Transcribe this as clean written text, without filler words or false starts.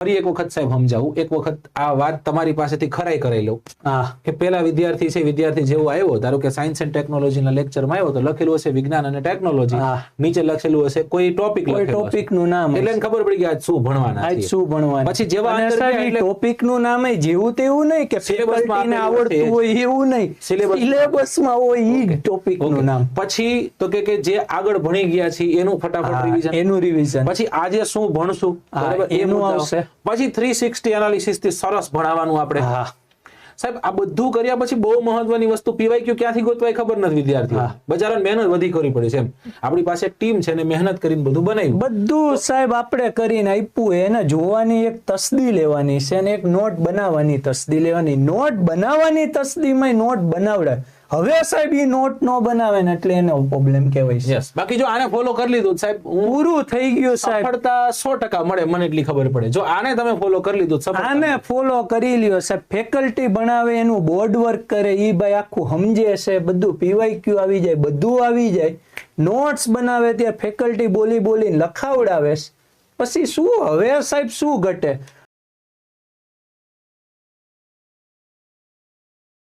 ફરી એક વખત સાહેબ સમજાવું, એક વખત આ વાત તમારી પાસેથી ખરાઈ કરાઈ લઉં કે પેલા વિદ્યાર્થી છે, વિદ્યાર્થી જેવો આવ્યો, ધારો કે સાયન્સ એન્ડ ટેકનોલોજીના લેક્ચરમાં આવ્યો તો લખેલું હશે વિજ્ઞાન અને ટેકનોલોજી, નીચે લખેલું હશે કોઈ ટોપિક નું નામ, એટલે એને ખબર પડી કે આજ શું ભણવાના આજ શું ભણવાના. પછી જેવા ટોપિક નું નામ જેવું તેવું નહીં કે ફેકલ્ટીને આવડતું હોય એવું નહીં, સિલેબસમાં હોય ઈ ટોપિક નું નામ. પછી તો કે જે આગળ ભણી ગયા છે એનું ફટાફટ રિવિઝન, એનું રિવિઝન. પછી આજે શું ભણશું એનું આવશે. પછી 360 એનાલિસિસ થી સરસ ભણાવવાનું આપણે. સાહેબ આ બધું કર્યા પછી બહુ મહત્વની વસ્તુ PYQ ક્યાંથી ગોતવાય ખબર નથી વિદ્યાર્થીઓ. બજારમાં મહેનત વધી કરવી પડી છે એમ. આપણી પાસે ટીમ છે ને મહેનત કરીને બધું બનાવ્યું. બધું સાહેબ આપણે કરીને આપ્યું, એને જોવાની એક તસદી લેવાની છે અને એક નોટ બનાવવાની તસદી લેવાની. નોટ બનાવવાની તસદીમાં નોટ બનાવડે. હવે સાહેબ એ નોટ નો બનાવે ને એટલે એનો પ્રોબ્લેમ કહેવાય છે. બાકી જો આને ફોલો કરી લીધું સાહેબ પૂરું થઈ ગયું સાહેબ, સફળતા 100% મળે, મને એટલી ખબર પડે. જો આને તમે ફોલો કરી લીધું, આને ફોલો કરી લ્યો સાહેબ, ફેકલ્ટી ભણાવે એનું બોર્ડ વર્ક કરે ઈ ભાઈ આખું સમજે છે, બધું PYQ આવી જાય, બધું આવી જાય, નોટ્સ બનાવે ત્યારે ફેકલ્ટી બોલીને લખાવડાવે, પછી શું હવે સાહેબ શું ઘટે?